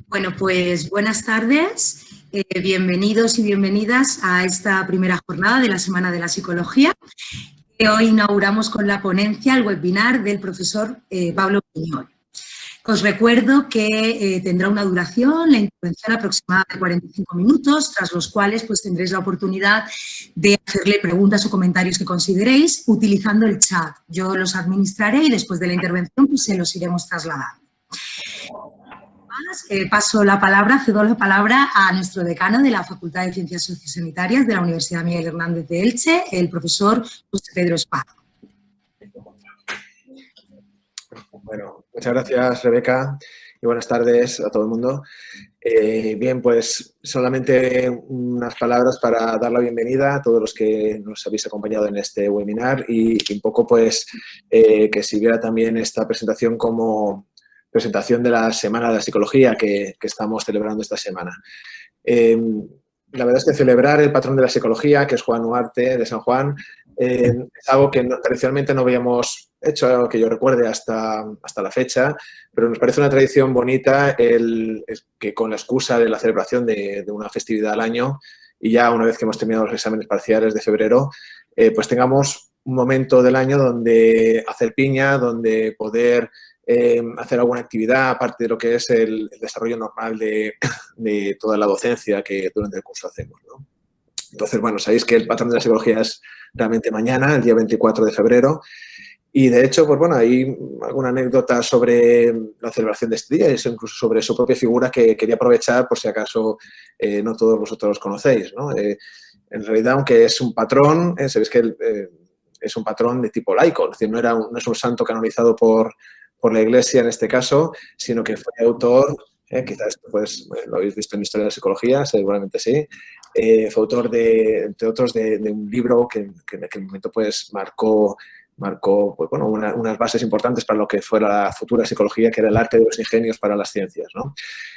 Bueno, pues buenas tardes, bienvenidos y bienvenidas a esta primera jornada de la Semana de la Psicología. Hoy inauguramos con la ponencia el webinar del profesor Pablo Piñol. Os recuerdo que tendrá una duración, la intervención aproximada de 45 minutos, tras los cuales pues, tendréis la oportunidad de hacerle preguntas o comentarios que consideréis utilizando el chat. Yo los administraré y después de la intervención pues, se los iremos trasladando. Cedo la palabra a nuestro decano de la Facultad de Ciencias Sociosanitarias de la Universidad Miguel Hernández de Elche, el profesor José Pedro Espada. Bueno, muchas gracias, Rebeca, y buenas tardes a todo el mundo. Bien, pues solamente unas palabras para dar la bienvenida a todos los que nos habéis acompañado en este webinar y un poco pues que sirviera también esta presentación como presentación de la Semana de la Psicología que estamos celebrando esta semana. La verdad es que celebrar el patrón de la psicología, que es Juan Huarte de San Juan, es algo que tradicionalmente no habíamos hecho, que yo recuerde, hasta la fecha, pero nos parece una tradición bonita el que con la excusa de la celebración de una festividad al año y ya una vez que hemos terminado los exámenes parciales de febrero, pues tengamos un momento del año donde hacer piña, donde poder hacer alguna actividad aparte de lo que es el desarrollo normal de toda la docencia que durante el curso hacemos, ¿no? Entonces, bueno, sabéis que el patrón de la psicología es realmente mañana, el día 24 de febrero, y de hecho, pues bueno, hay alguna anécdota sobre la celebración de este día y incluso sobre su propia figura que quería aprovechar por si acaso no todos vosotros los conocéis, ¿no? En realidad, aunque es un patrón, sabéis que es un patrón de tipo laico, es decir, no es un santo canonizado por la Iglesia en este caso, sino que fue autor, quizás esto pues, lo habéis visto en Historia de la Psicología, seguramente sí, fue autor, entre otros, de un libro que en aquel momento pues, marcó pues, bueno, unas bases importantes para lo que fuera la futura psicología, que era el arte de los ingenios para las ciencias, ¿no?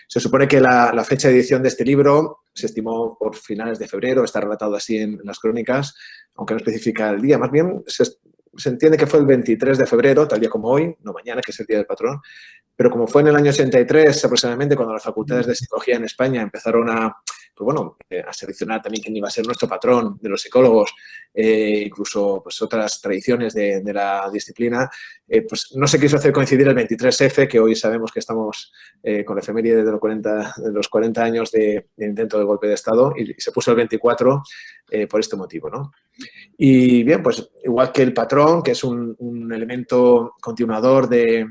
Se supone que la fecha de edición de este libro se estimó por finales de febrero, está relatado así en las crónicas, aunque no especifica el día, más bien se entiende que fue el 23 de febrero, tal día como hoy, no mañana, que es el Día del Patrón, pero como fue en el año 83 aproximadamente, cuando las facultades de psicología en España empezaron a seleccionar también quién iba a ser nuestro patrón de los psicólogos, incluso pues, otras tradiciones de la disciplina, pues no se quiso hacer coincidir el 23F, que hoy sabemos que estamos con la efeméride de los 40 años de intento de golpe de Estado, y se puso el 24 por este motivo, ¿no? Y bien, pues igual que el patrón, que es un elemento continuador de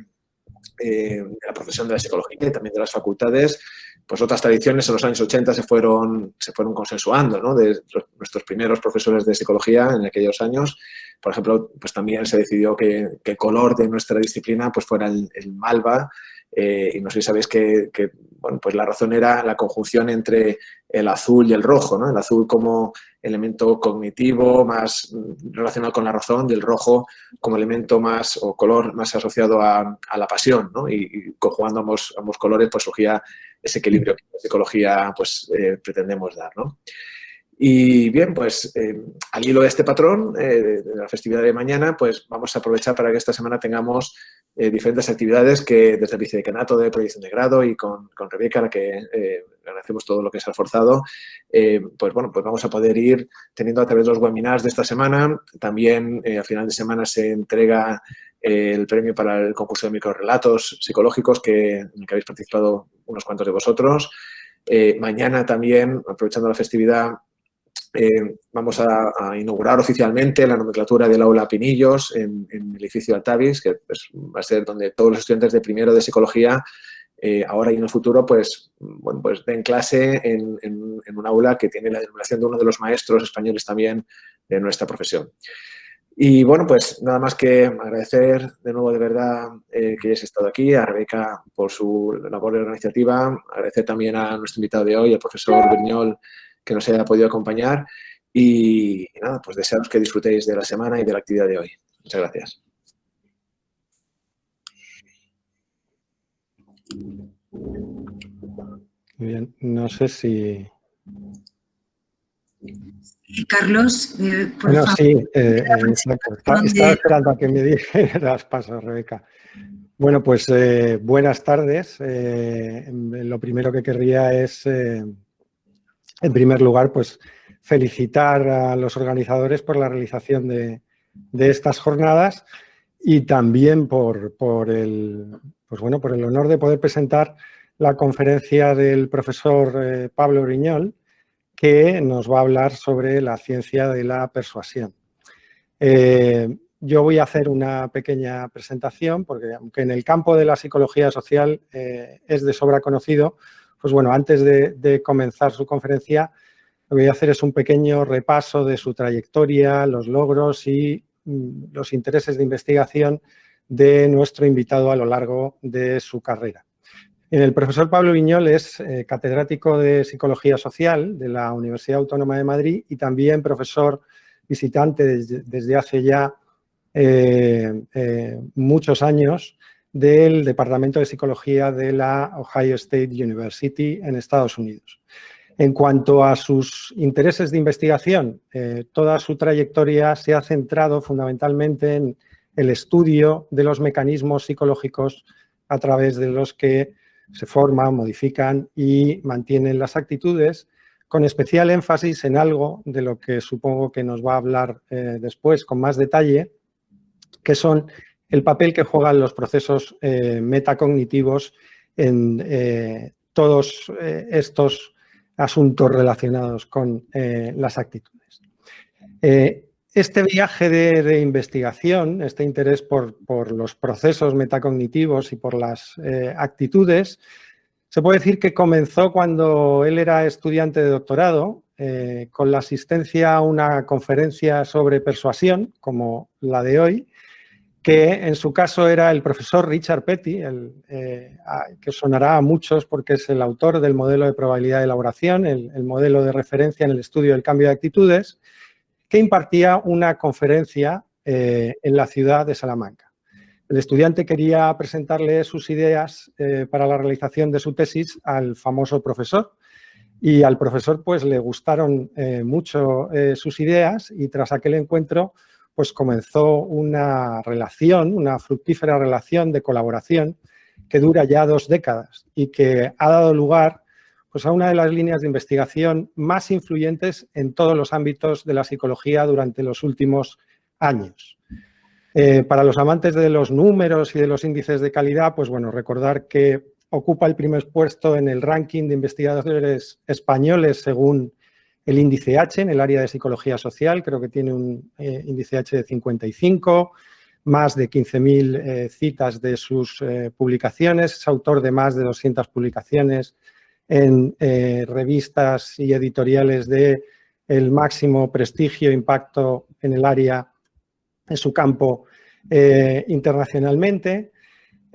la profesión de la psicología y también de las facultades, pues otras tradiciones en los años 80 se fueron consensuando, ¿no? De nuestros primeros profesores de psicología en aquellos años. Por ejemplo, pues también se decidió que el color de nuestra disciplina pues fuera el malva, y no sé si sabéis que bueno, pues la razón era la conjunción entre el azul y el rojo, ¿no? El azul como elemento cognitivo más relacionado con la razón y el rojo como elemento más o color más asociado a la pasión, ¿no? Y conjugando ambos colores pues surgía ese equilibrio que en la psicología pues pretendemos dar, ¿no? Y bien, pues al hilo de este patrón, de la festividad de mañana, pues vamos a aprovechar para que esta semana tengamos diferentes actividades que desde el vicedecanato de proyección de grado y con Rebeca, a la que agradecemos todo lo que se ha esforzado, pues bueno, pues vamos a poder ir teniendo a través de los webinars de esta semana. También a final de semana se entrega el premio para el concurso de microrrelatos psicológicos en el que habéis participado unos cuantos de vosotros. Mañana también, aprovechando la festividad, vamos a inaugurar oficialmente la nomenclatura del aula Pinillos en el edificio Altavis, que pues, va a ser donde todos los estudiantes de primero de psicología, ahora y en el futuro, pues, bueno, pues den clase en un aula que tiene la denominación de uno de los maestros españoles también de nuestra profesión. Y bueno, pues nada más que agradecer de nuevo de verdad que hayáis estado aquí, a Rebeca por su labor organizativa, agradecer también a nuestro invitado de hoy, el profesor Briñol, que nos haya podido acompañar y nada, pues desearos que disfrutéis de la semana y de la actividad de hoy. Muchas gracias. Muy bien, no sé si... Carlos, por bueno, favor. sí, exacto. Estaba esperando a que me dijeras paso, Rebeca. Bueno, pues buenas tardes. Lo primero que querría es, en primer lugar, pues felicitar a los organizadores por la realización de estas jornadas y también por el honor de poder presentar la conferencia del profesor Pablo Briñol, que nos va a hablar sobre la ciencia de la persuasión. Yo voy a hacer una pequeña presentación porque, aunque en el campo de la psicología social es de sobra conocido, pues bueno, antes de comenzar su conferencia, lo que voy a hacer es un pequeño repaso de su trayectoria, los logros y los intereses de investigación de nuestro invitado a lo largo de su carrera. El profesor Pablo Briñol es catedrático de Psicología Social de la Universidad Autónoma de Madrid y también profesor visitante desde hace ya muchos años del Departamento de Psicología de la Ohio State University en Estados Unidos. En cuanto a sus intereses de investigación, toda su trayectoria se ha centrado fundamentalmente en el estudio de los mecanismos psicológicos a través de los que se forman, modifican y mantienen las actitudes, con especial énfasis en algo de lo que supongo que nos va a hablar después con más detalle, que son el papel que juegan los procesos metacognitivos en todos estos asuntos relacionados con las actitudes. Este viaje de investigación, este interés por los procesos metacognitivos y por las actitudes, se puede decir que comenzó cuando él era estudiante de doctorado, con la asistencia a una conferencia sobre persuasión, como la de hoy, que en su caso era el profesor Richard Petty, que sonará a muchos porque es el autor del modelo de probabilidad de elaboración, el modelo de referencia en el estudio del cambio de actitudes, que impartía una conferencia en la ciudad de Salamanca. El estudiante quería presentarle sus ideas para la realización de su tesis al famoso profesor y al profesor pues le gustaron mucho sus ideas y tras aquel encuentro pues comenzó una relación, una fructífera relación de colaboración que dura ya 2 décadas y que ha dado lugar pues, a una de las líneas de investigación más influyentes en todos los ámbitos de la psicología durante los últimos años. Para los amantes de los números y de los índices de calidad, pues bueno, recordar que ocupa el primer puesto en el ranking de investigadores españoles según el índice H en el área de psicología social. Creo que tiene un índice H de 55, más de 15.000 citas de sus publicaciones, es autor de más de 200 publicaciones en revistas y editoriales de el máximo prestigio e impacto en el área, en su campo internacionalmente.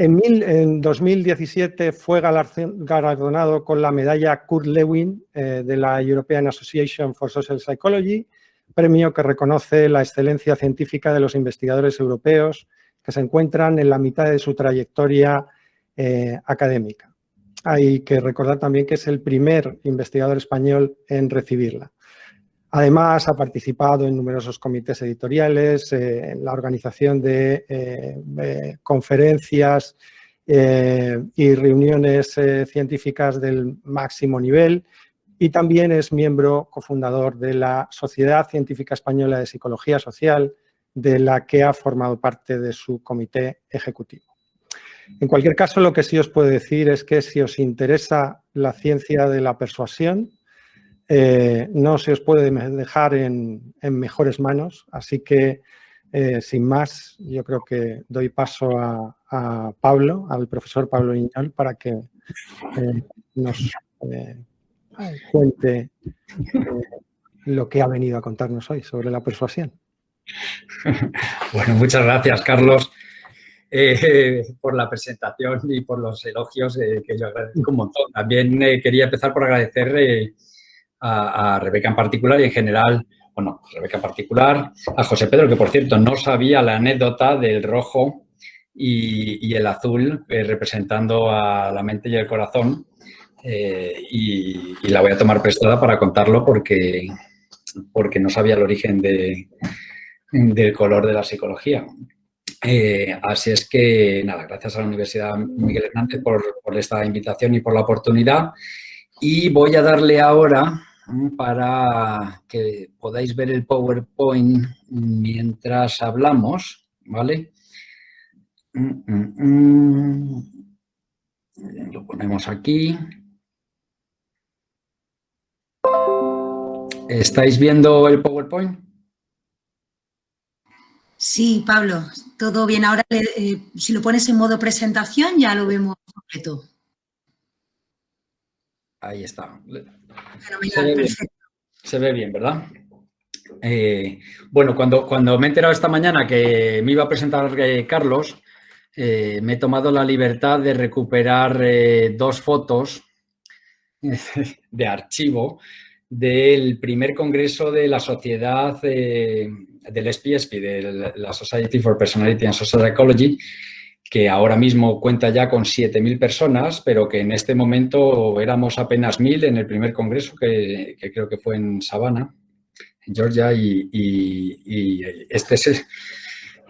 En 2017 fue galardonado con la medalla Kurt Lewin de la European Association for Social Psychology, premio que reconoce la excelencia científica de los investigadores europeos que se encuentran en la mitad de su trayectoria académica. Hay que recordar también que es el primer investigador español en recibirla. Además, ha participado en numerosos comités editoriales, en la organización de conferencias y reuniones científicas del máximo nivel y también es miembro cofundador de la Sociedad Científica Española de Psicología Social, de la que ha formado parte de su comité ejecutivo. En cualquier caso, lo que sí os puedo decir es que si os interesa la ciencia de la persuasión, no se os puede dejar en mejores manos, así que sin más, yo creo que doy paso a Pablo, al profesor Pablo Briñol, para que nos cuente lo que ha venido a contarnos hoy sobre la persuasión. Bueno, muchas gracias, Carlos, por la presentación y por los elogios, que yo agradezco un montón. También quería empezar por agradecer a Rebeca en particular y en general, bueno, Rebeca en particular, a José Pedro, que por cierto no sabía la anécdota del rojo y el azul representando a la mente y el corazón y la voy a tomar prestada para contarlo porque no sabía el origen del color de la psicología. Así es que, nada, gracias a la Universidad Miguel Hernández por esta invitación y por la oportunidad. Y voy a darle ahora para que podáis ver el PowerPoint mientras hablamos, ¿vale? Lo ponemos aquí. ¿Estáis viendo el PowerPoint? Sí, Pablo, todo bien. Ahora, si lo pones en modo presentación, ya lo vemos completo. Ahí está. Fenomenal, perfecto. Se ve bien, ¿verdad? Bueno, cuando me he enterado esta mañana que me iba a presentar Carlos, me he tomado la libertad de recuperar 2 fotos de archivo del primer congreso de la sociedad del SPSP, de la Society for Personality and Social Psychology, que ahora mismo cuenta ya con 7.000 personas, pero que en este momento éramos apenas 1.000 en el primer congreso, que creo que fue en Savannah, en Georgia, y este es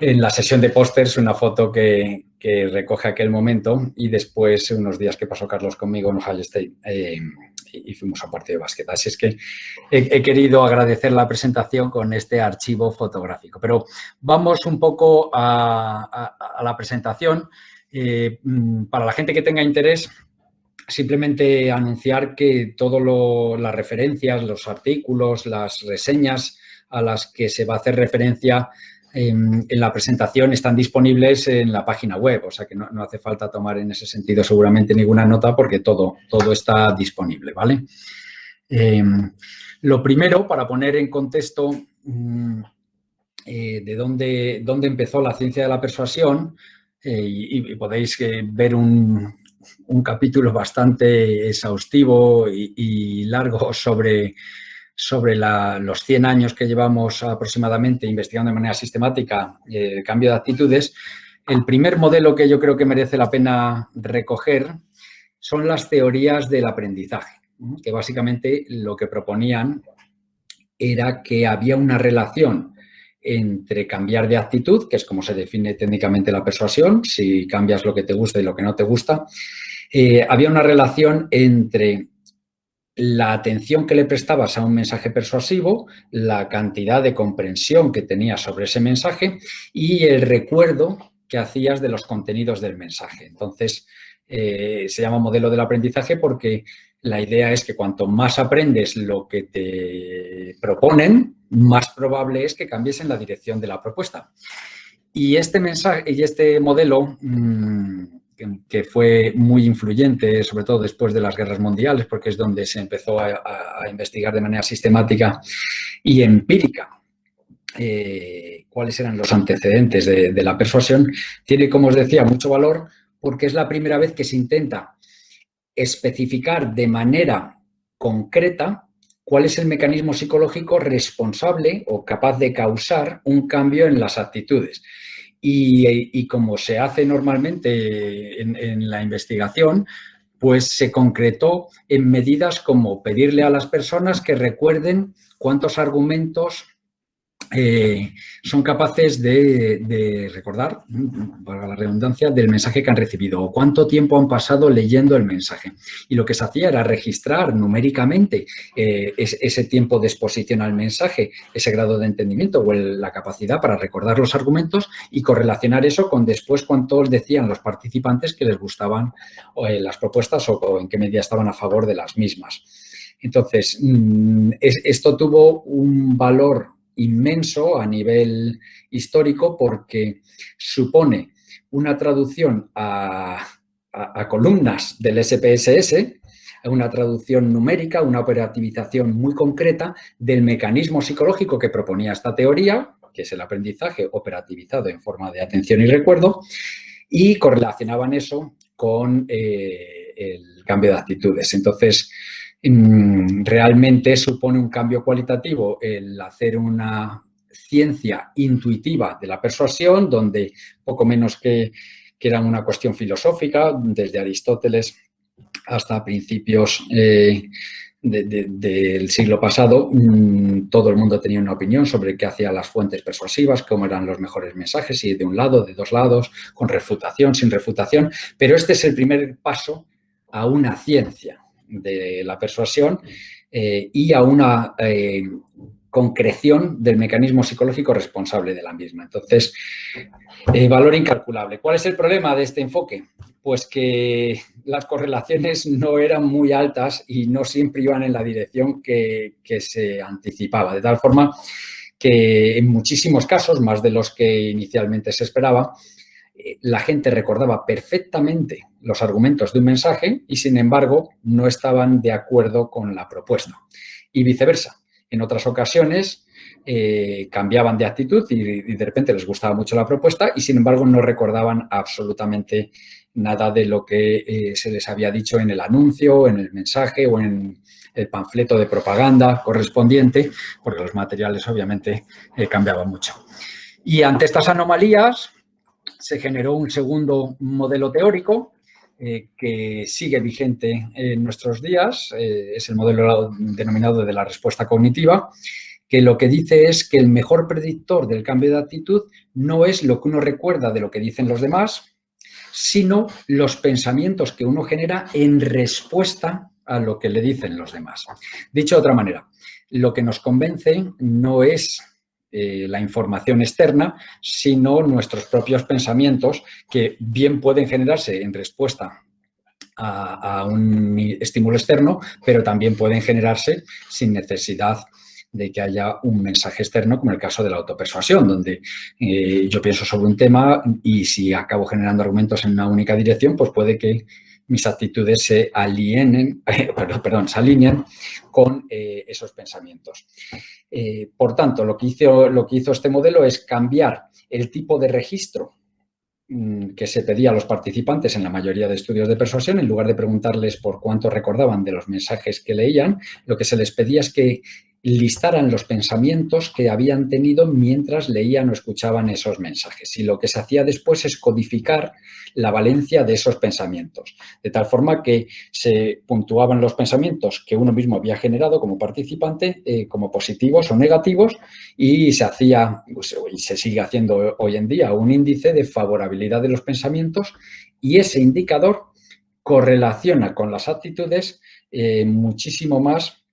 en la sesión de pósters una foto que recoge aquel momento, y después unos días que pasó Carlos conmigo en Ohio State y fuimos a un partido de básquet. Así es que he querido agradecer la presentación con este archivo fotográfico. Pero vamos un poco a la presentación. Para la gente que tenga interés, simplemente anunciar que todas las referencias, los artículos, las reseñas a las que se va a hacer referencia en la presentación están disponibles en la página web, o sea que no hace falta tomar en ese sentido seguramente ninguna nota porque todo está disponible, ¿vale? Lo primero, para poner en contexto de dónde empezó la ciencia de la persuasión, y podéis ver un capítulo bastante exhaustivo y largo sobre los 100 años que llevamos aproximadamente investigando de manera sistemática el cambio de actitudes. El primer modelo que yo creo que merece la pena recoger son las teorías del aprendizaje, que básicamente lo que proponían era que había una relación entre cambiar de actitud, que es como se define técnicamente la persuasión, si cambias lo que te gusta y lo que no te gusta. Había una relación entre la atención que le prestabas a un mensaje persuasivo, la cantidad de comprensión que tenías sobre ese mensaje y el recuerdo que hacías de los contenidos del mensaje. Entonces, se llama modelo del aprendizaje porque la idea es que cuanto más aprendes lo que te proponen, más probable es que cambies en la dirección de la propuesta. Y este mensaje y este modelo que fue muy influyente, sobre todo después de las guerras mundiales, porque es donde se empezó a investigar de manera sistemática y empírica cuáles eran los antecedentes de la persuasión, tiene, como os decía, mucho valor porque es la primera vez que se intenta especificar de manera concreta cuál es el mecanismo psicológico responsable o capaz de causar un cambio en las actitudes. Y como se hace normalmente en la investigación, pues se concretó en medidas como pedirle a las personas que recuerden cuántos argumentos son capaces de recordar, valga la redundancia, del mensaje que han recibido o cuánto tiempo han pasado leyendo el mensaje. Y lo que se hacía era registrar numéricamente ese tiempo de exposición al mensaje, ese grado de entendimiento o la capacidad para recordar los argumentos y correlacionar eso con después cuántos decían los participantes que les gustaban las propuestas o en qué medida estaban a favor de las mismas. Entonces, esto tuvo un valor inmenso a nivel histórico porque supone una traducción a columnas del SPSS, una traducción numérica, una operativización muy concreta del mecanismo psicológico que proponía esta teoría, que es el aprendizaje operativizado en forma de atención y recuerdo, y correlacionaban eso con el cambio de actitudes. Entonces, realmente supone un cambio cualitativo el hacer una ciencia intuitiva de la persuasión, donde poco menos que era una cuestión filosófica, desde Aristóteles hasta principios del siglo pasado, todo el mundo tenía una opinión sobre qué hacían las fuentes persuasivas, cómo eran los mejores mensajes, si de un lado, de dos lados, con refutación, sin refutación, pero este es el primer paso a una ciencia de la persuasión y a una concreción del mecanismo psicológico responsable de la misma. Entonces, valor incalculable. ¿Cuál es el problema de este enfoque? Pues que las correlaciones no eran muy altas y no siempre iban en la dirección que se anticipaba, de tal forma que en muchísimos casos, más de los que inicialmente se esperaba, la gente recordaba perfectamente los argumentos de un mensaje y, sin embargo, no estaban de acuerdo con la propuesta. Y viceversa. En otras ocasiones cambiaban de actitud y de repente les gustaba mucho la propuesta y, sin embargo, no recordaban absolutamente nada de lo que se les había dicho en el anuncio, en el mensaje o en el panfleto de propaganda correspondiente, porque los materiales obviamente cambiaban mucho. Y ante estas anomalías se generó un segundo modelo teórico que sigue vigente en nuestros días, es el modelo denominado de la respuesta cognitiva, que lo que dice es que el mejor predictor del cambio de actitud no es lo que uno recuerda de lo que dicen los demás, sino los pensamientos que uno genera en respuesta a lo que le dicen los demás. Dicho de otra manera, lo que nos convence no es la información externa, sino nuestros propios pensamientos que bien pueden generarse en respuesta a un estímulo externo, pero también pueden generarse sin necesidad de que haya un mensaje externo, como el caso de la autopersuasión, donde yo pienso sobre un tema y si acabo generando argumentos en una única dirección, pues puede que mis actitudes se alineen con esos pensamientos. Por tanto, lo que hizo este modelo es cambiar el tipo de registro que se pedía a los participantes en la mayoría de estudios de persuasión. En lugar de preguntarles por cuánto recordaban de los mensajes que leían, lo que se les pedía es que listaran los pensamientos que habían tenido mientras leían o escuchaban esos mensajes. Y lo que se hacía después es codificar la valencia de esos pensamientos, de tal forma que se puntuaban los pensamientos que uno mismo había generado como participante como positivos o negativos y se hacía, y se sigue haciendo hoy en día, un índice de favorabilidad de los pensamientos y ese indicador correlaciona con las actitudes muchísimo más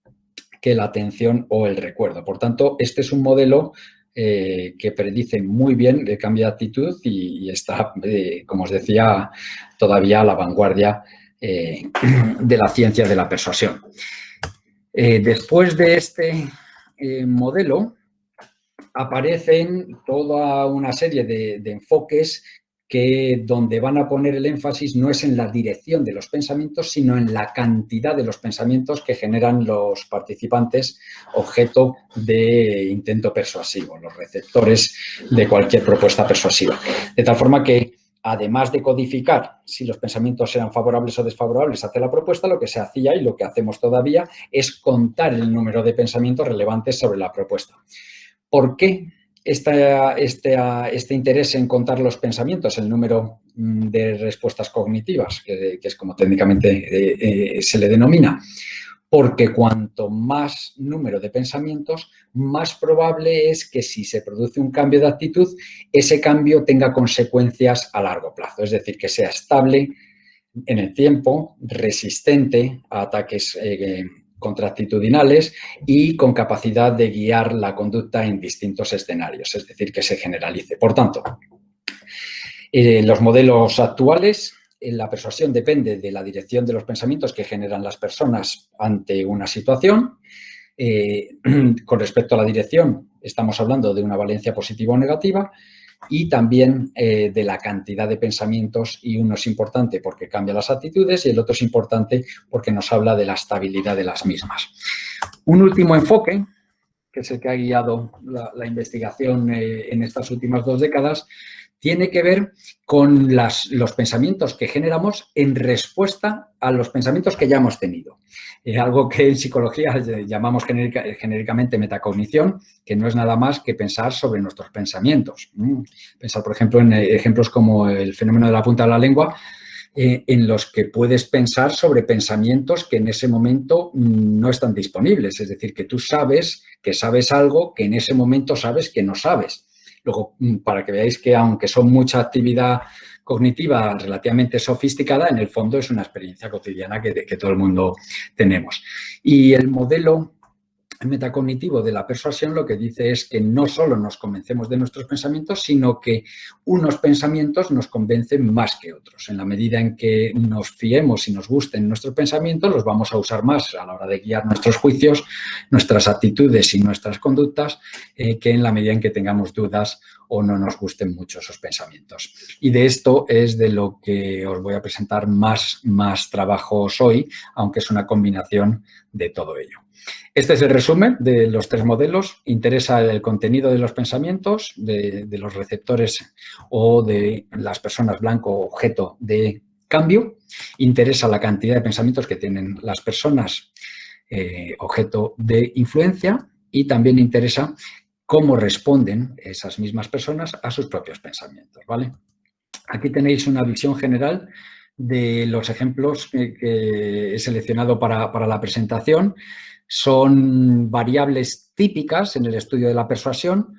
que la atención o el recuerdo. Por tanto, este es un modelo que predice muy bien el cambio de actitud y está, como os decía, todavía a la vanguardia de la ciencia de la persuasión. Después de este modelo aparecen toda una serie de enfoques que donde van a poner el énfasis no es en la dirección de los pensamientos, sino en la cantidad de los pensamientos que generan los participantes objeto de intento persuasivo, los receptores de cualquier propuesta persuasiva. De tal forma que, además de codificar si los pensamientos eran favorables o desfavorables hacia la propuesta, lo que se hacía y lo que hacemos todavía es contar el número de pensamientos relevantes sobre la propuesta. ¿Por qué este interés en contar los pensamientos, el número de respuestas cognitivas, que es como técnicamente se le denomina? Porque cuanto más número de pensamientos, más probable es que si se produce un cambio de actitud, ese cambio tenga consecuencias a largo plazo, es decir, que sea estable en el tiempo, resistente a ataques contractitudinales y con capacidad de guiar la conducta en distintos escenarios, es decir, que se generalice. Por tanto, los modelos actuales, la persuasión depende de la dirección de los pensamientos que generan las personas ante una situación. Con respecto a la dirección, estamos hablando de una valencia positiva o negativa y también de la cantidad de pensamientos, y uno es importante porque cambia las actitudes y el otro es importante porque nos habla de la estabilidad de las mismas. Un último enfoque, que es el que ha guiado la investigación en estas últimas 2 décadas, tiene que ver con los pensamientos que generamos en respuesta a los pensamientos que ya hemos tenido. Algo que en psicología llamamos genéricamente metacognición, que no es nada más que pensar sobre nuestros pensamientos. Pensar, por ejemplo, en ejemplos como el fenómeno de la punta de la lengua, en los que puedes pensar sobre pensamientos que en ese momento no están disponibles. Es decir, que tú sabes que sabes algo que en ese momento sabes que no sabes. Luego, para que veáis que aunque son mucha actividad cognitiva relativamente sofisticada, en el fondo es una experiencia cotidiana que todo el mundo tenemos. Y el modelo metacognitivo de la persuasión lo que dice es que no solo nos convencemos de nuestros pensamientos, sino que unos pensamientos nos convencen más que otros. En la medida en que nos fiemos y nos gusten nuestros pensamientos, los vamos a usar más a la hora de guiar nuestros juicios, nuestras actitudes y nuestras conductas, que en la medida en que tengamos dudas o no nos gusten mucho esos pensamientos. Y de esto es de lo que os voy a presentar más trabajos hoy, aunque es una combinación de todo ello. Este es el resumen de los 3 modelos. Interesa el contenido de los pensamientos, de los receptores o de las personas blanco objeto de cambio. Interesa la cantidad de pensamientos que tienen las personas objeto de influencia y también interesa cómo responden esas mismas personas a sus propios pensamientos, ¿vale? Aquí tenéis una visión general de los ejemplos que he seleccionado para la presentación. Son variables típicas en el estudio de la persuasión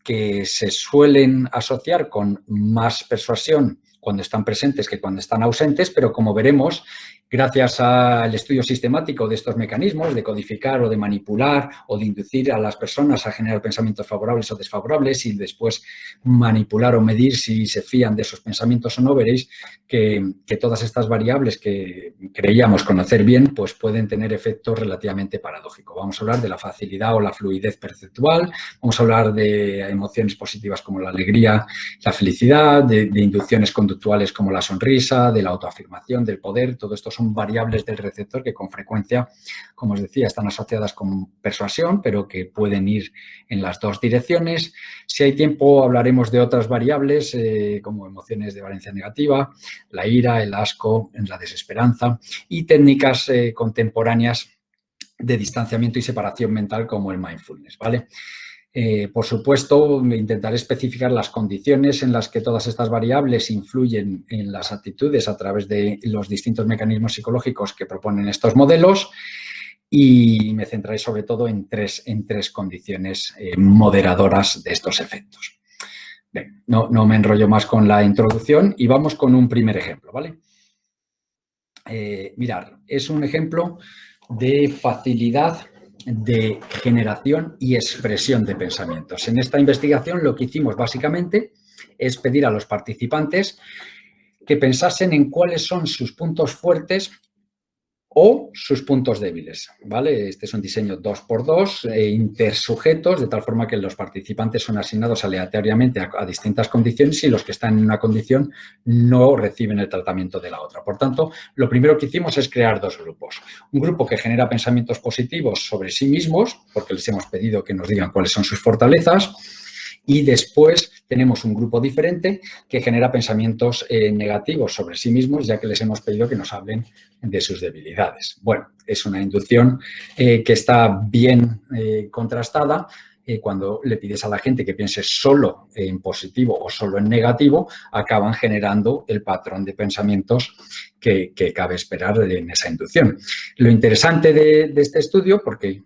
que se suelen asociar con más persuasión cuando están presentes que cuando están ausentes, pero como veremos, gracias al estudio sistemático de estos mecanismos de codificar o de manipular o de inducir a las personas a generar pensamientos favorables o desfavorables y después manipular o medir si se fían de esos pensamientos o no, veréis que todas estas variables que creíamos conocer bien pues pueden tener efectos relativamente paradójicos. Vamos a hablar de la facilidad o la fluidez perceptual, vamos a hablar de emociones positivas como la alegría, la felicidad, de inducciones conductuales como la sonrisa, de la autoafirmación, del poder. Todo esto son variables del receptor que con frecuencia, como os decía, están asociadas con persuasión, pero que pueden ir en las 2 direcciones. Si hay tiempo, hablaremos de otras variables como emociones de valencia negativa, la ira, el asco, la desesperanza y técnicas contemporáneas de distanciamiento y separación mental como el mindfulness, ¿vale? Por supuesto, intentaré especificar las condiciones en las que todas estas variables influyen en las actitudes a través de los distintos mecanismos psicológicos que proponen estos modelos y me centraré sobre todo en tres condiciones moderadoras de estos efectos. Bien, no me enrollo más con la introducción y vamos con un primer ejemplo, ¿vale? Mirad, es un ejemplo de facilidad de generación y expresión de pensamientos. En esta investigación lo que hicimos básicamente es pedir a los participantes que pensasen en cuáles son sus puntos fuertes o sus puntos débiles, ¿vale? Este es un diseño 2x2, intersujetos, de tal forma que los participantes son asignados aleatoriamente a distintas condiciones y los que están en una condición no reciben el tratamiento de la otra. Por tanto, lo primero que hicimos es crear 2 grupos. Un grupo que genera pensamientos positivos sobre sí mismos, porque les hemos pedido que nos digan cuáles son sus fortalezas, y después tenemos un grupo diferente que genera pensamientos negativos sobre sí mismos, ya que les hemos pedido que nos hablen de sus debilidades. Bueno, es una inducción que está bien contrastada. Cuando le pides a la gente que piense solo en positivo o solo en negativo, acaban generando el patrón de pensamientos que cabe esperar en esa inducción. Lo interesante de este estudio, porque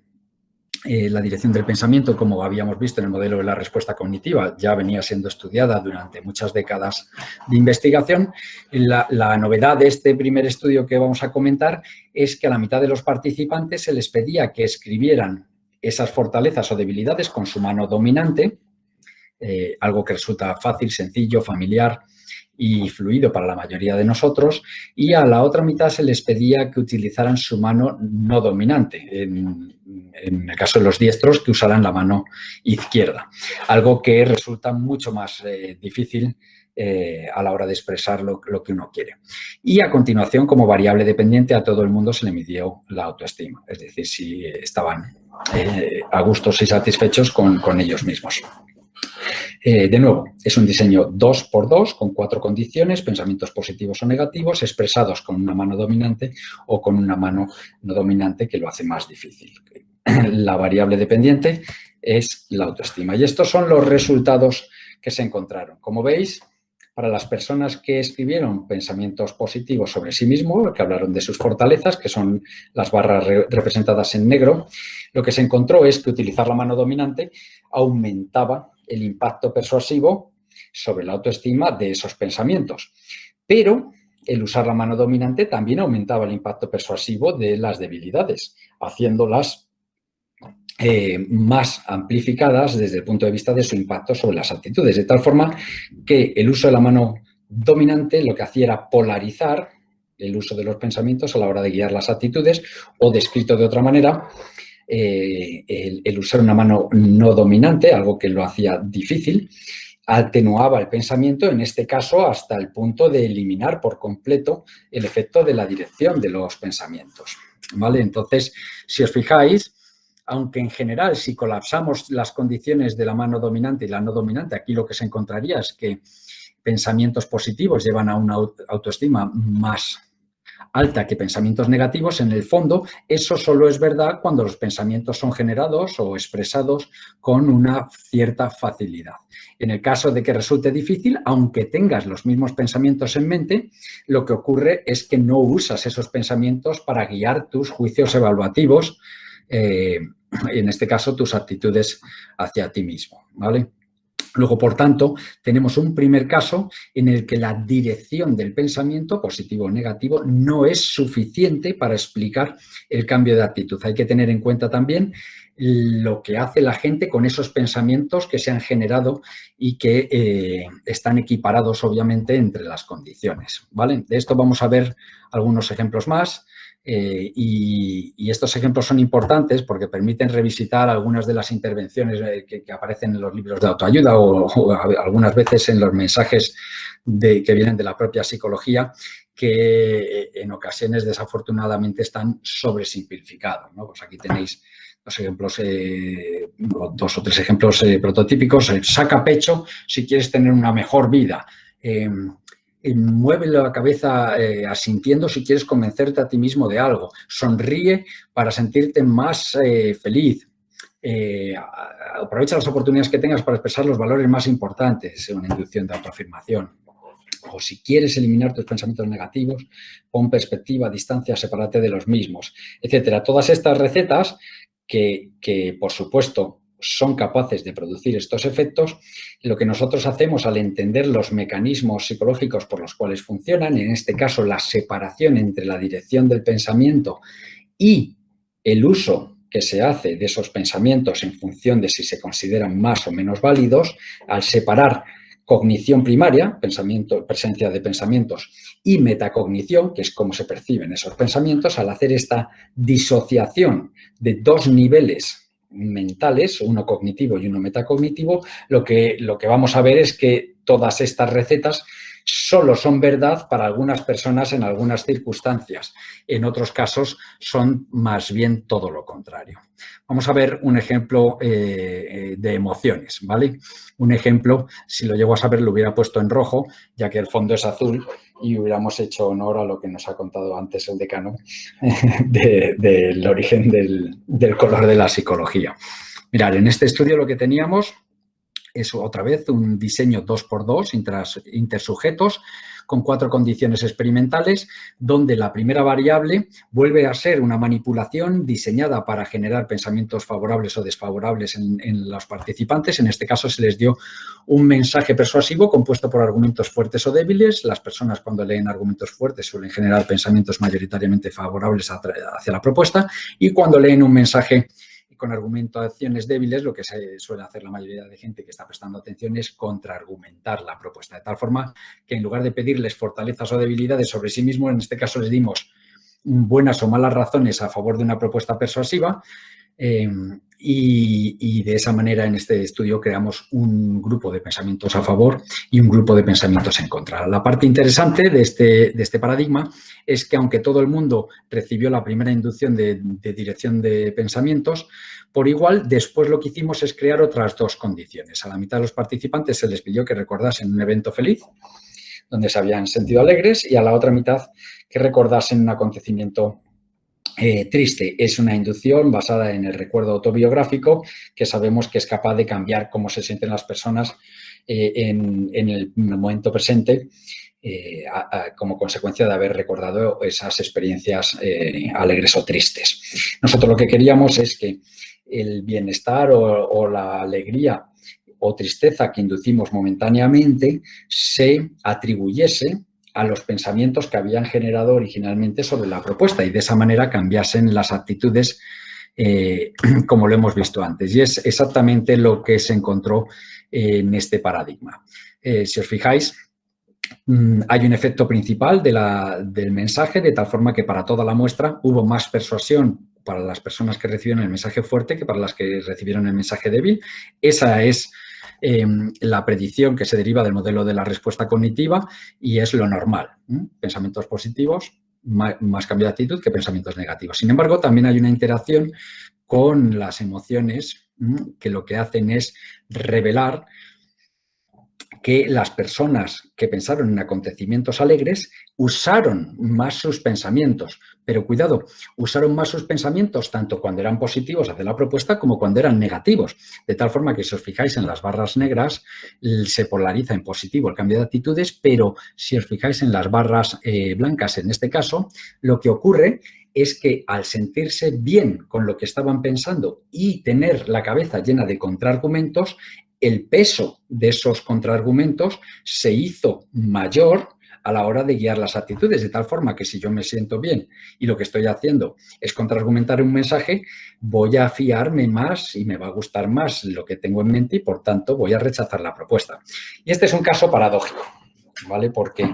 la dirección del pensamiento, como habíamos visto en el modelo de la respuesta cognitiva, ya venía siendo estudiada durante muchas décadas de investigación. La novedad de este primer estudio que vamos a comentar es que a la mitad de los participantes se les pedía que escribieran esas fortalezas o debilidades con su mano dominante, algo que resulta fácil, sencillo, familiar y fluido para la mayoría de nosotros, y a la otra mitad se les pedía que utilizaran su mano no dominante, en el caso de los diestros, que usaran la mano izquierda, algo que resulta mucho más difícil a la hora de expresar lo que uno quiere. Y a continuación, como variable dependiente, a todo el mundo se le midió la autoestima, es decir, si estaban a gustos y satisfechos con ellos mismos. De nuevo, es un diseño 2x2 con 4 condiciones, pensamientos positivos o negativos, expresados con una mano dominante o con una mano no dominante, que lo hace más difícil. La variable dependiente es la autoestima. Y estos son los resultados que se encontraron. Como veis, Para las personas que escribieron pensamientos positivos sobre sí mismos, que hablaron de sus fortalezas, que son las barras representadas en negro, lo que se encontró es que utilizar la mano dominante aumentaba el impacto persuasivo sobre la autoestima de esos pensamientos. Pero el usar la mano dominante también aumentaba el impacto persuasivo de las debilidades, haciéndolas más amplificadas desde el punto de vista de su impacto sobre las actitudes, de tal forma que el uso de la mano dominante lo que hacía era polarizar el uso de los pensamientos a la hora de guiar las actitudes, o descrito de otra manera, el usar una mano no dominante, algo que lo hacía difícil, atenuaba el pensamiento, en este caso hasta el punto de eliminar por completo el efecto de la dirección de los pensamientos, ¿vale? Entonces, si os fijáis, aunque en general si colapsamos las condiciones de la mano dominante y la no dominante, aquí lo que se encontraría es que pensamientos positivos llevan a una autoestima más alta que pensamientos negativos. En el fondo, eso solo es verdad cuando los pensamientos son generados o expresados con una cierta facilidad. En el caso de que resulte difícil, aunque tengas los mismos pensamientos en mente, lo que ocurre es que no usas esos pensamientos para guiar tus juicios evaluativos, en este caso, tus actitudes hacia ti mismo, ¿vale? Luego, por tanto, tenemos un primer caso en el que la dirección del pensamiento, positivo o negativo, no es suficiente para explicar el cambio de actitud. Hay que tener en cuenta también lo que hace la gente con esos pensamientos que se han generado y que están equiparados, obviamente, entre las condiciones, ¿vale? De esto vamos a ver algunos ejemplos más. Y estos ejemplos son importantes porque permiten revisitar algunas de las intervenciones que aparecen en los libros de autoayuda o algunas veces en los mensajes que vienen de la propia psicología, que en ocasiones desafortunadamente están sobresimplificados, ¿no? Pues aquí tenéis dos ejemplos, dos o tres ejemplos prototípicos. Saca pecho si quieres tener una mejor vida. Mueve la cabeza asintiendo si quieres convencerte a ti mismo de algo. Sonríe para sentirte más feliz. Aprovecha las oportunidades que tengas para expresar los valores más importantes, una inducción de autoafirmación. O si quieres eliminar tus pensamientos negativos, pon perspectiva, distancia, sepárate de los mismos, etcétera. Todas estas recetas que por supuesto, son capaces de producir estos efectos, lo que nosotros hacemos al entender los mecanismos psicológicos por los cuales funcionan, en este caso la separación entre la dirección del pensamiento y el uso que se hace de esos pensamientos en función de si se consideran más o menos válidos, al separar cognición primaria, presencia de pensamientos, y metacognición, que es cómo se perciben esos pensamientos, al hacer esta disociación de dos niveles mentales, uno cognitivo y uno metacognitivo, lo que vamos a ver es que todas estas recetas solo son verdad para algunas personas en algunas circunstancias. En otros casos son más bien todo lo contrario. Vamos a ver un ejemplo de emociones, ¿vale? Un ejemplo, si lo llego a saber, lo hubiera puesto en rojo, ya que el fondo es azul y hubiéramos hecho honor a lo que nos ha contado antes el decano del origen del color de la psicología. Mirad, en este estudio lo que teníamos es otra vez un diseño 2x2 intersujetos con 4 condiciones experimentales, donde la primera variable vuelve a ser una manipulación diseñada para generar pensamientos favorables o desfavorables en los participantes. En este caso se les dio un mensaje persuasivo compuesto por argumentos fuertes o débiles. Las personas, cuando leen argumentos fuertes, suelen generar pensamientos mayoritariamente favorables hacia la propuesta, y cuando leen un mensaje con argumentaciones débiles, lo que se suele hacer la mayoría de gente que está prestando atención es contraargumentar la propuesta, de tal forma que en lugar de pedirles fortalezas o debilidades sobre sí mismos, en este caso les dimos buenas o malas razones a favor de una propuesta persuasiva, y de esa manera en este estudio creamos un grupo de pensamientos a favor y un grupo de pensamientos en contra. La parte interesante de este paradigma es que aunque todo el mundo recibió la primera inducción de dirección de pensamientos, por igual después lo que hicimos es crear otras dos condiciones. A la mitad de los participantes se les pidió que recordasen un evento feliz donde se habían sentido alegres, y a la otra mitad que recordasen un acontecimiento triste. Es una inducción basada en el recuerdo autobiográfico que sabemos que es capaz de cambiar cómo se sienten las personas en el momento presente como consecuencia de haber recordado esas experiencias alegres o tristes. Nosotros lo que queríamos es que el bienestar o la alegría o tristeza que inducimos momentáneamente se atribuyese a los pensamientos que habían generado originalmente sobre la propuesta y de esa manera cambiasen las actitudes como lo hemos visto antes. Y es exactamente lo que se encontró en este paradigma. Si os fijáis, hay un efecto principal del mensaje, de tal forma que para toda la muestra hubo más persuasión para las personas que recibieron el mensaje fuerte que para las que recibieron el mensaje débil. Esa es la predicción que se deriva del modelo de la respuesta cognitiva y es lo normal. Pensamientos positivos, más cambio de actitud que pensamientos negativos. Sin embargo, también hay una interacción con las emociones que lo que hacen es revelar que las personas que pensaron en acontecimientos alegres usaron más sus pensamientos. Pero cuidado, usaron más sus pensamientos tanto cuando eran positivos hacia la propuesta como cuando eran negativos. De tal forma que si os fijáis en las barras negras se polariza en positivo el cambio de actitudes, pero si os fijáis en las barras blancas en este caso, lo que ocurre es que al sentirse bien con lo que estaban pensando y tener la cabeza llena de contraargumentos, el peso de esos contraargumentos se hizo mayor a la hora de guiar las actitudes, de tal forma que si yo me siento bien y lo que estoy haciendo es contraargumentar un mensaje, voy a fiarme más y me va a gustar más lo que tengo en mente y, por tanto, voy a rechazar la propuesta. Y este es un caso paradójico, ¿vale? Porque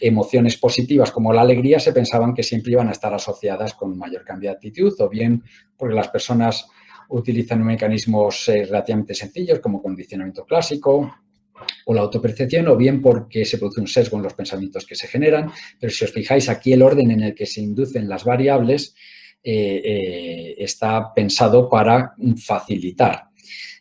emociones positivas como la alegría se pensaban que siempre iban a estar asociadas con mayor cambio de actitud, o bien porque las personas utilizan mecanismos relativamente sencillos como condicionamiento clásico o la autopercepción, o bien porque se produce un sesgo en los pensamientos que se generan. Pero si os fijáis aquí, el orden en el que se inducen las variables está pensado para facilitar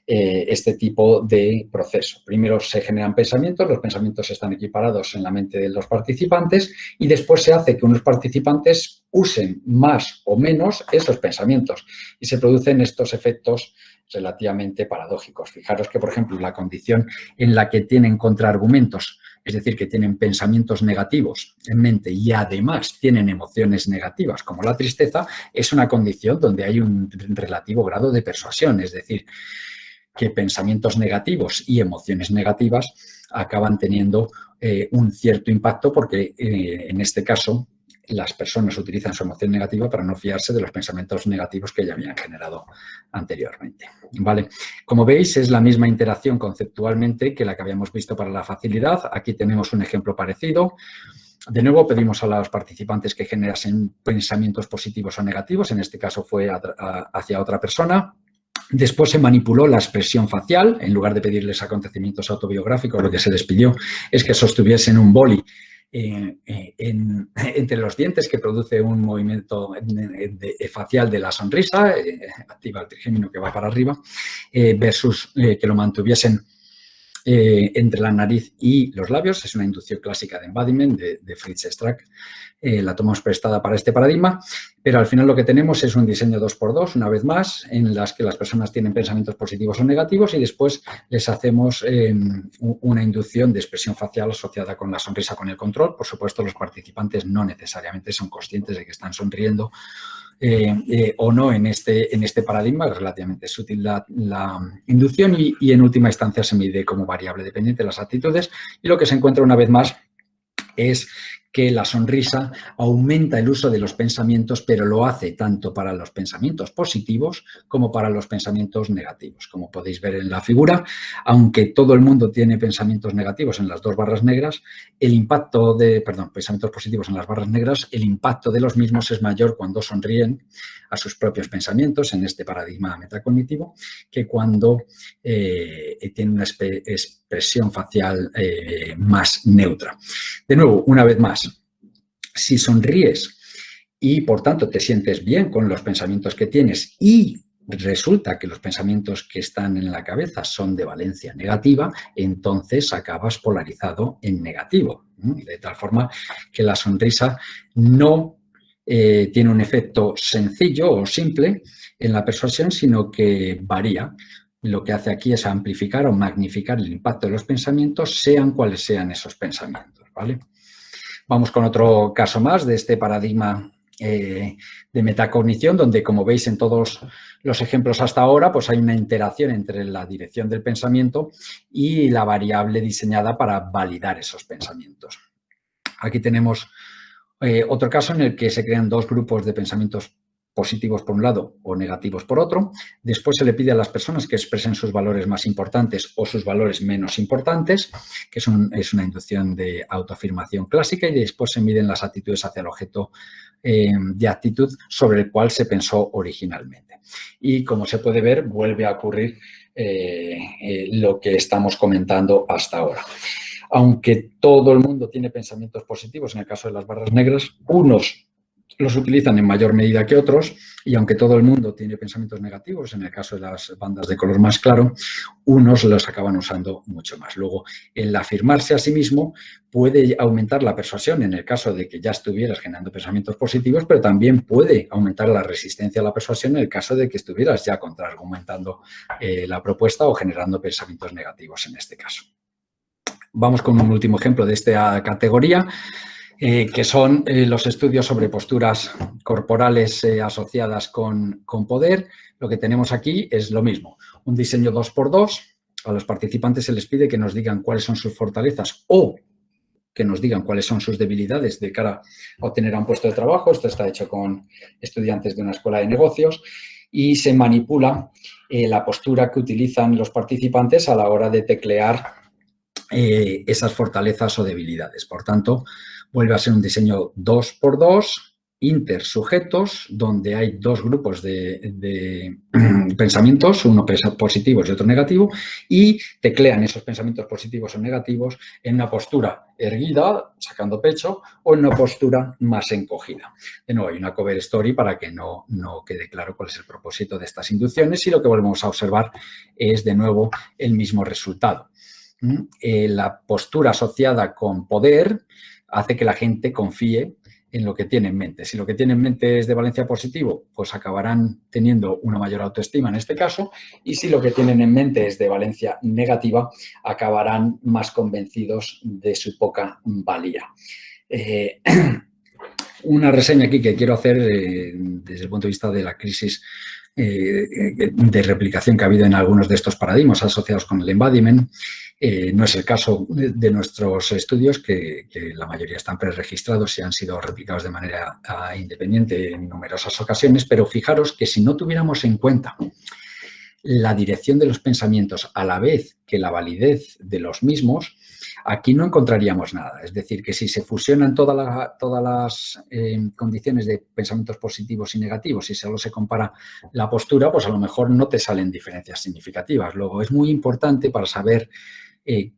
este tipo de proceso. Primero se generan pensamientos, los pensamientos están equiparados en la mente de los participantes y después se hace que unos participantes usen más o menos esos pensamientos y se producen estos efectos relativamente paradójicos. Fijaros que, por ejemplo, la condición en la que tienen contraargumentos, es decir, que tienen pensamientos negativos en mente y además tienen emociones negativas como la tristeza, es una condición donde hay un relativo grado de persuasión, es decir, que pensamientos negativos y emociones negativas acaban teniendo un cierto impacto porque en este caso las personas utilizan su emoción negativa para no fiarse de los pensamientos negativos que ya habían generado anteriormente. ¿Vale? Como veis, es la misma interacción conceptualmente que la que habíamos visto para la facilidad. Aquí tenemos un ejemplo parecido. De nuevo, pedimos a los participantes que generasen pensamientos positivos o negativos. En este caso fue hacia otra persona. Después se manipuló la expresión facial. En lugar de pedirles acontecimientos autobiográficos, lo que se les pidió es que sostuviesen un boli entre los dientes que produce un movimiento facial de la sonrisa, activa el trigémino que va para arriba, versus que lo mantuviesen entre la nariz y los labios. Es una inducción clásica de embodiment de Fritz Strack. La tomamos prestada para este paradigma, pero al final lo que tenemos es un diseño 2x2, una vez más, en las que las personas tienen pensamientos positivos o negativos y después les hacemos una inducción de expresión facial asociada con la sonrisa, con el control. Por supuesto, los participantes no necesariamente son conscientes de que están sonriendo o no en este paradigma. Es relativamente sutil la inducción y en última instancia se mide como variable dependiente de las actitudes, y lo que se encuentra una vez más es que la sonrisa aumenta el uso de los pensamientos, pero lo hace tanto para los pensamientos positivos como para los pensamientos negativos. Como podéis ver en la figura, aunque todo el mundo tiene pensamientos negativos en las dos barras negras, el impacto pensamientos positivos en las barras negras, el impacto de los mismos es mayor cuando sonríen a sus propios pensamientos en este paradigma metacognitivo que cuando tienen una expresión facial más neutra. De nuevo, una vez más, si sonríes y, por tanto, te sientes bien con los pensamientos que tienes y resulta que los pensamientos que están en la cabeza son de valencia negativa, entonces acabas polarizado en negativo, ¿no? De tal forma que la sonrisa no tiene un efecto sencillo o simple en la persuasión, sino que varía lo que hace aquí es amplificar o magnificar el impacto de los pensamientos, sean cuales sean esos pensamientos, ¿vale? Vamos con otro caso más de este paradigma de metacognición, donde, como veis en todos los ejemplos hasta ahora, pues hay una interacción entre la dirección del pensamiento y la variable diseñada para validar esos pensamientos. Aquí tenemos otro caso en el que se crean dos grupos de pensamientos positivos por un lado o negativos por otro. Después se le pide a las personas que expresen sus valores más importantes o sus valores menos importantes, que es una inducción de autoafirmación clásica, y después se miden las actitudes hacia el objeto de actitud sobre el cual se pensó originalmente. Y como se puede ver, vuelve a ocurrir lo que estamos comentando hasta ahora. Aunque todo el mundo tiene pensamientos positivos, en el caso de las barras negras, unos los utilizan en mayor medida que otros, y aunque todo el mundo tiene pensamientos negativos, en el caso de las bandas de color más claro, unos los acaban usando mucho más. Luego, el afirmarse a sí mismo puede aumentar la persuasión en el caso de que ya estuvieras generando pensamientos positivos, pero también puede aumentar la resistencia a la persuasión en el caso de que estuvieras ya contraargumentando la propuesta o generando pensamientos negativos en este caso. Vamos con un último ejemplo de esta categoría, que son los estudios sobre posturas corporales asociadas con poder. Lo que tenemos aquí es lo mismo, un diseño 2x2. A los participantes se les pide que nos digan cuáles son sus fortalezas o que nos digan cuáles son sus debilidades de cara a obtener un puesto de trabajo. Esto está hecho con estudiantes de una escuela de negocios y se manipula la postura que utilizan los participantes a la hora de teclear esas fortalezas o debilidades. Por tanto, vuelve a ser un diseño 2x2, intersujetos, donde hay dos grupos de pensamientos, uno positivos y otro negativo, y teclean esos pensamientos positivos o negativos en una postura erguida, sacando pecho, o en una postura más encogida. De nuevo, hay una cover story para que no quede claro cuál es el propósito de estas inducciones, y lo que volvemos a observar es, de nuevo, el mismo resultado. La postura asociada con poder hace que la gente confíe en lo que tiene en mente. Si lo que tiene en mente es de valencia positivo, pues acabarán teniendo una mayor autoestima en este caso, y si lo que tienen en mente es de valencia negativa, acabarán más convencidos de su poca valía. Una reseña aquí que quiero hacer desde el punto de vista de la crisis de replicación que ha habido en algunos de estos paradigmas asociados con el embodiment. No es el caso de nuestros estudios, que la mayoría están preregistrados y han sido replicados de manera independiente en numerosas ocasiones, pero fijaros que si no tuviéramos en cuenta la dirección de los pensamientos a la vez que la validez de los mismos, aquí no encontraríamos nada. Es decir, que si se fusionan todas las condiciones de pensamientos positivos y negativos y solo se compara la postura, pues a lo mejor no te salen diferencias significativas. Luego, es muy importante para saber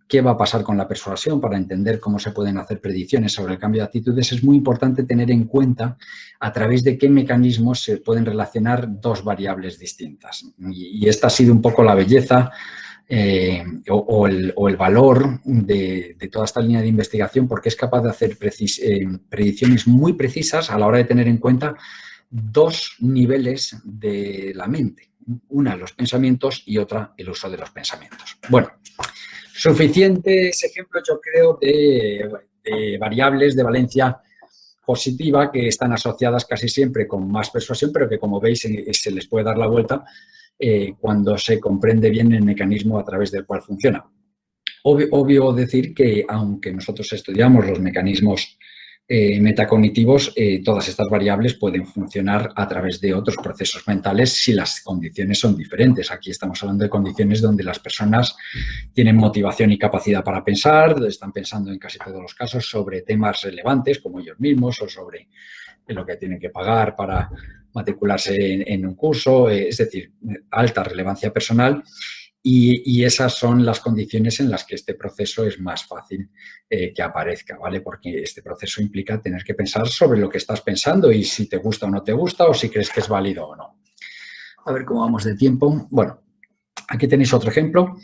qué va a pasar con la persuasión, para entender cómo se pueden hacer predicciones sobre el cambio de actitudes. Es muy importante tener en cuenta a través de qué mecanismos se pueden relacionar dos variables distintas. Y esta ha sido un poco la belleza o el valor de toda esta línea de investigación, porque es capaz de hacer predicciones muy precisas a la hora de tener en cuenta dos niveles de la mente. Una, los pensamientos, y otra, el uso de los pensamientos. Bueno, suficientes ejemplos, yo creo, de variables de valencia positiva que están asociadas casi siempre con más persuasión, pero que, como veis, se les puede dar la vuelta cuando se comprende bien el mecanismo a través del cual funciona. Obvio decir que, aunque nosotros estudiamos los mecanismos metacognitivos, todas estas variables pueden funcionar a través de otros procesos mentales si las condiciones son diferentes. Aquí estamos hablando de condiciones donde las personas tienen motivación y capacidad para pensar, están pensando en casi todos los casos sobre temas relevantes como ellos mismos o sobre lo que tienen que pagar para matricularse en un curso, es decir, alta relevancia personal. Y esas son las condiciones en las que este proceso es más fácil que aparezca, ¿vale? Porque este proceso implica tener que pensar sobre lo que estás pensando y si te gusta o no te gusta, o si crees que es válido o no. A ver cómo vamos de tiempo. Bueno, Aquí tenéis otro ejemplo.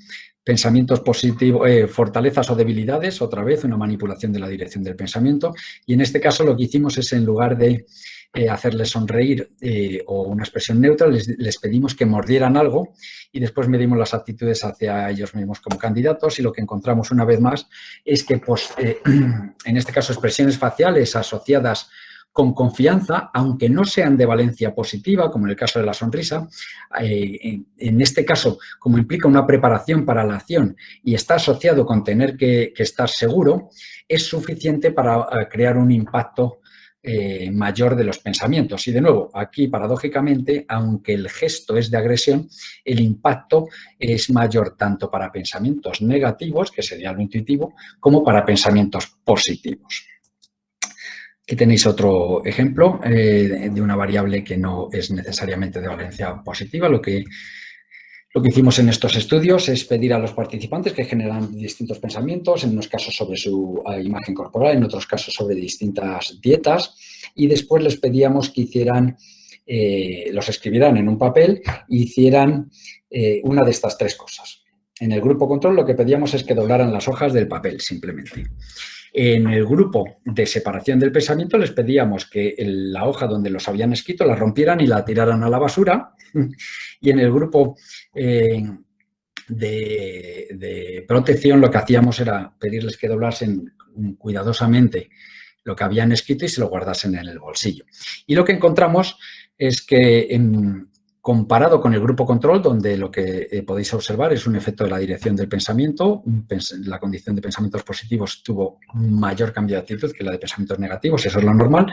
Pensamientos positivos, fortalezas o debilidades, otra vez una manipulación de la dirección del pensamiento. Y en este caso lo que hicimos es, en lugar de hacerles sonreír o una expresión neutra, les pedimos que mordieran algo y después medimos las actitudes hacia ellos mismos como candidatos, y lo que encontramos una vez más es que en este caso expresiones faciales asociadas con confianza, aunque no sean de valencia positiva, como en el caso de la sonrisa, en este caso, como implica una preparación para la acción y está asociado con tener que estar seguro, es suficiente para crear un impacto mayor de los pensamientos. Y de nuevo, aquí paradójicamente, aunque el gesto es de agresión, el impacto es mayor tanto para pensamientos negativos, que sería lo intuitivo, como para pensamientos positivos. Aquí tenéis otro ejemplo de una variable que no es necesariamente de valencia positiva. Lo que hicimos en estos estudios es pedir a los participantes que generan distintos pensamientos, en unos casos sobre su imagen corporal, en otros casos sobre distintas dietas, y después les pedíamos que hicieran, los escribieran en un papel e hicieran una de estas tres cosas. En el grupo control lo que pedíamos es que doblaran las hojas del papel, simplemente. En el grupo de separación del pensamiento les pedíamos que la hoja donde los habían escrito la rompieran y la tiraran a la basura. Y en el grupo de protección lo que hacíamos era pedirles que doblasen cuidadosamente lo que habían escrito y se lo guardasen en el bolsillo. Y lo que encontramos es que comparado con el grupo control, donde lo que podéis observar es un efecto de la dirección del pensamiento, la condición de pensamientos positivos tuvo un mayor cambio de actitud que la de pensamientos negativos, eso es lo normal.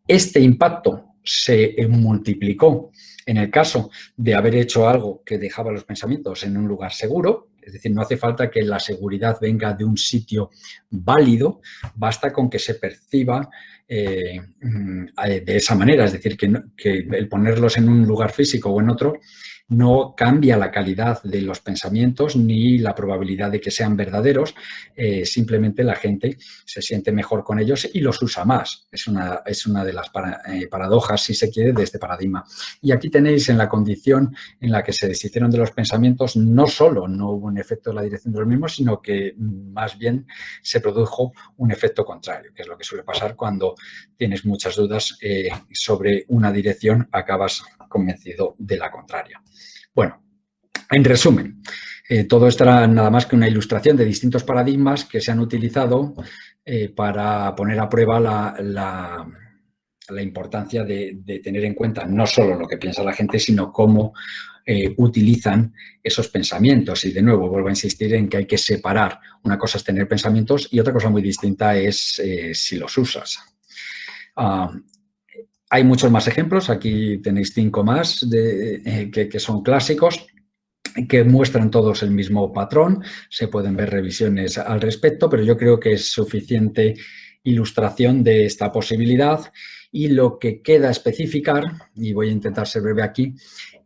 Este impacto se multiplicó en el caso de haber hecho algo que dejaba los pensamientos en un lugar seguro, es decir, no hace falta que la seguridad venga de un sitio válido, basta con que se perciba de esa manera, es decir, que el ponerlos en un lugar físico o en otro no cambia la calidad de los pensamientos ni la probabilidad de que sean verdaderos, simplemente la gente se siente mejor con ellos y los usa más. Es una de las paradojas, si se quiere, de este paradigma. Y aquí tenéis en la condición en la que se deshicieron de los pensamientos, no solo no hubo un efecto de la dirección de los mismos, sino que más bien se produjo un efecto contrario, que es lo que suele pasar cuando tienes muchas dudas sobre una dirección, acabas convencido de la contraria. Bueno, en resumen, todo esto era nada más que una ilustración de distintos paradigmas que se han utilizado para poner a prueba la importancia de tener en cuenta no solo lo que piensa la gente, sino cómo utilizan esos pensamientos. Y de nuevo, vuelvo a insistir en que hay que separar. Una cosa es tener pensamientos y otra cosa muy distinta es si los usas. Hay muchos más ejemplos, aquí tenéis 5 más que son clásicos, que muestran todos el mismo patrón. Se pueden ver revisiones al respecto, pero yo creo que es suficiente ilustración de esta posibilidad. Y lo que queda especificar, y voy a intentar ser breve aquí,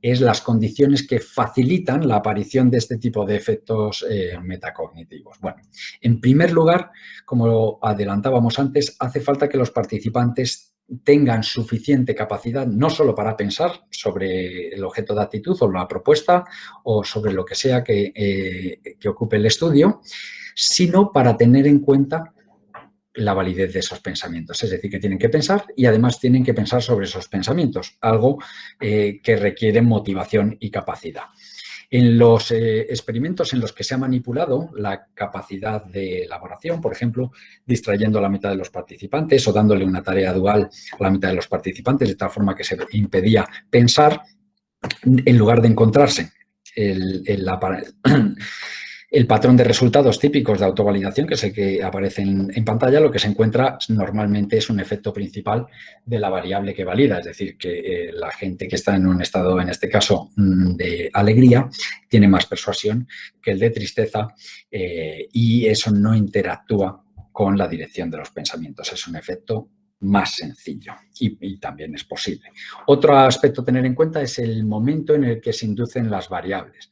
es las condiciones que facilitan la aparición de este tipo de efectos metacognitivos. Bueno, en primer lugar, como adelantábamos antes, hace falta que los participantes tengan suficiente capacidad no solo para pensar sobre el objeto de actitud o la propuesta o sobre lo que sea que ocupe el estudio, sino para tener en cuenta la validez de esos pensamientos. Es decir, que tienen que pensar y además tienen que pensar sobre esos pensamientos, algo que requiere motivación y capacidad. En los experimentos en los que se ha manipulado la capacidad de elaboración, por ejemplo, distrayendo a la mitad de los participantes o dándole una tarea dual a la mitad de los participantes, de tal forma que se impedía pensar, en lugar de encontrarse el patrón de resultados típicos de autovalidación, que es el que aparece en pantalla, lo que se encuentra normalmente es un efecto principal de la variable que valida, es decir, que la gente que está en un estado, en este caso, de alegría, tiene más persuasión que el de tristeza y eso no interactúa con la dirección de los pensamientos. Es un efecto más sencillo y también es posible. Otro aspecto a tener en cuenta es el momento en el que se inducen las variables.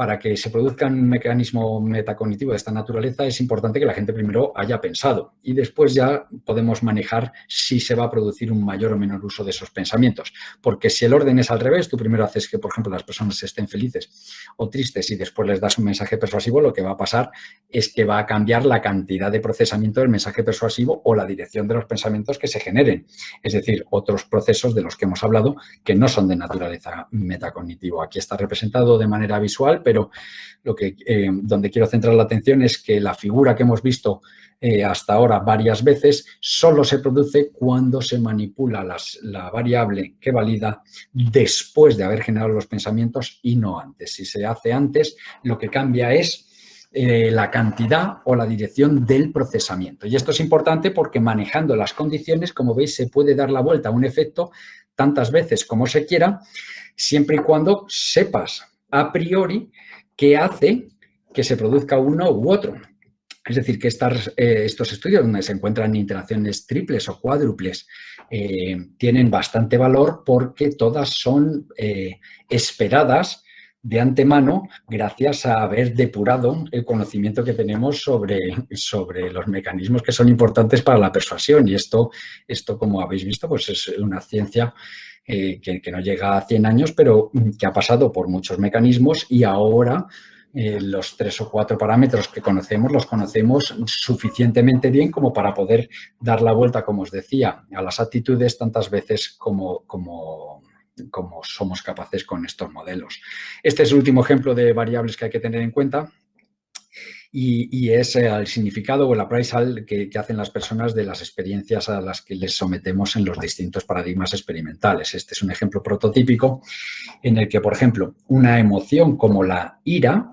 para que se produzca un mecanismo metacognitivo de esta naturaleza es importante que la gente primero haya pensado y después ya podemos manejar si se va a producir un mayor o menor uso de esos pensamientos. Porque si el orden es al revés, tú primero haces que, por ejemplo, las personas estén felices o tristes y después les das un mensaje persuasivo, lo que va a pasar es que va a cambiar la cantidad de procesamiento del mensaje persuasivo o la dirección de los pensamientos que se generen. Es decir, otros procesos de los que hemos hablado que no son de naturaleza metacognitivo. Aquí está representado de manera visual, pero donde quiero centrar la atención es que la figura que hemos visto hasta ahora varias veces solo se produce cuando se manipula la variable que valida después de haber generado los pensamientos y no antes. Si se hace antes, lo que cambia es la cantidad o la dirección del procesamiento. Y esto es importante porque manejando las condiciones, como veis, se puede dar la vuelta a un efecto tantas veces como se quiera, siempre y cuando sepas a priori qué hace que se produzca uno u otro. Es decir, que estos estudios donde se encuentran interacciones triples o cuádruples tienen bastante valor porque todas son esperadas de antemano gracias a haber depurado el conocimiento que tenemos sobre los mecanismos que son importantes para la persuasión. Y esto como habéis visto, pues es una ciencia que no llega a 100 años, pero que ha pasado por muchos mecanismos y ahora los 3 o 4 parámetros que conocemos, los conocemos suficientemente bien como para poder dar la vuelta, como os decía, a las actitudes tantas veces como somos capaces con estos modelos. Este es el último ejemplo de variables que hay que tener en cuenta y es el significado o el appraisal que hacen las personas de las experiencias a las que les sometemos en los distintos paradigmas experimentales. Este es un ejemplo prototípico en el que, por ejemplo, una emoción como la ira,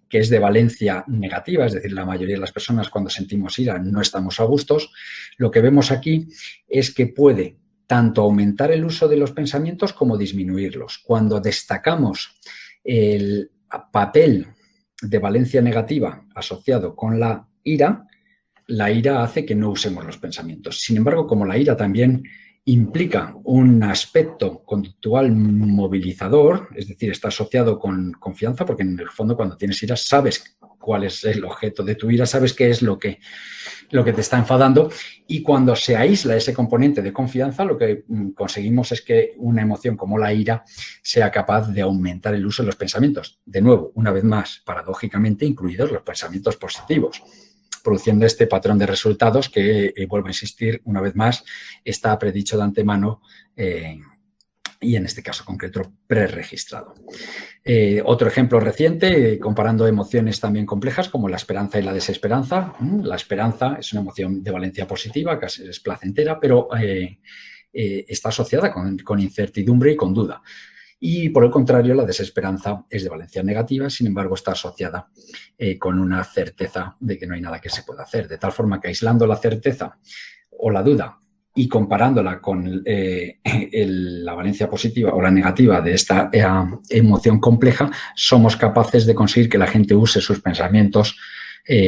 que es de valencia negativa, es decir, la mayoría de las personas cuando sentimos ira no estamos a gustos, lo que vemos aquí es que puede tanto aumentar el uso de los pensamientos como disminuirlos. Cuando destacamos el papel de valencia negativa asociado con la ira hace que no usemos los pensamientos. Sin embargo, como la ira también implica un aspecto conductual movilizador, es decir, está asociado con confianza, porque en el fondo cuando tienes ira sabes cuál es el objeto de tu ira, sabes qué es lo que te está enfadando y cuando se aísla ese componente de confianza lo que conseguimos es que una emoción como la ira sea capaz de aumentar el uso de los pensamientos. De nuevo, una vez más, paradójicamente incluidos los pensamientos positivos, produciendo este patrón de resultados que, vuelvo a insistir, una vez más, está predicho de antemano y en este caso concreto preregistrado. Otro ejemplo reciente, comparando emociones también complejas como la esperanza y la desesperanza. La esperanza es una emoción de valencia positiva, casi es placentera, pero está asociada con incertidumbre y con duda. Y por el contrario, la desesperanza es de valencia negativa, sin embargo está asociada con una certeza de que no hay nada que se pueda hacer. De tal forma que aislando la certeza o la duda y comparándola con la valencia positiva o la negativa de esta emoción compleja, somos capaces de conseguir que la gente use sus pensamientos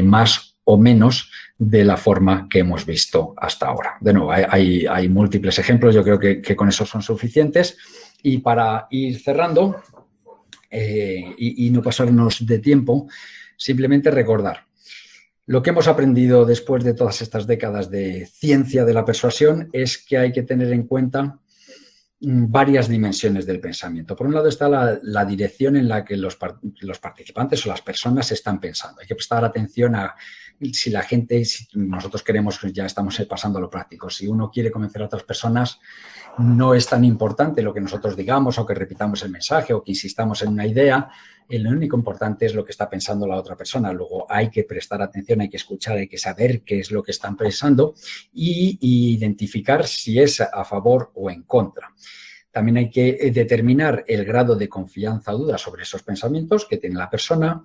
más o menos de la forma que hemos visto hasta ahora. De nuevo, hay múltiples ejemplos, yo creo que con eso son suficientes. Y para ir cerrando y no pasarnos de tiempo, simplemente recordar lo que hemos aprendido después de todas estas décadas de ciencia de la persuasión es que hay que tener en cuenta varias dimensiones del pensamiento. Por un lado está la dirección en la que los participantes o las personas están pensando. Hay que prestar atención a si la gente, si nosotros queremos, ya estamos pasando a lo práctico, si uno quiere convencer a otras personas, no es tan importante lo que nosotros digamos o que repitamos el mensaje o que insistamos en una idea. Lo único importante es lo que está pensando la otra persona. Luego hay que prestar atención, hay que escuchar, hay que saber qué es lo que están pensando y identificar si es a favor o en contra. También hay que determinar el grado de confianza o duda sobre esos pensamientos que tiene la persona,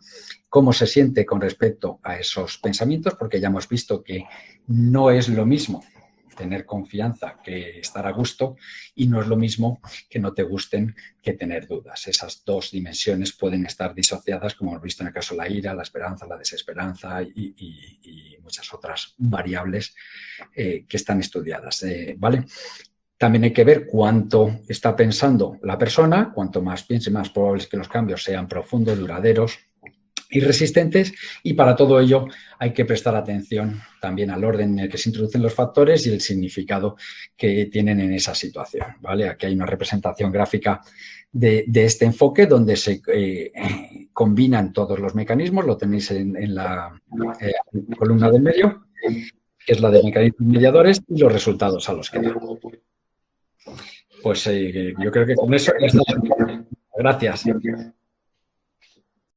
cómo se siente con respecto a esos pensamientos, porque ya hemos visto que no es lo mismo tener confianza que estar a gusto y no es lo mismo que no te gusten que tener dudas. Esas dos dimensiones pueden estar disociadas, como hemos visto en el caso de la ira, la esperanza, la desesperanza y muchas otras variables que están estudiadas, ¿vale? También hay que ver cuánto está pensando la persona. Cuanto más piense, más probable es que los cambios sean profundos, duraderos y resistentes, y para todo ello hay que prestar atención también al orden en el que se introducen los factores y el significado que tienen en esa situación, ¿vale? Aquí hay una representación gráfica de este enfoque donde se combinan todos los mecanismos, lo tenéis en la columna del medio, que es la de mecanismos mediadores y los resultados a los que dan. Pues yo creo que con eso ya está. Gracias.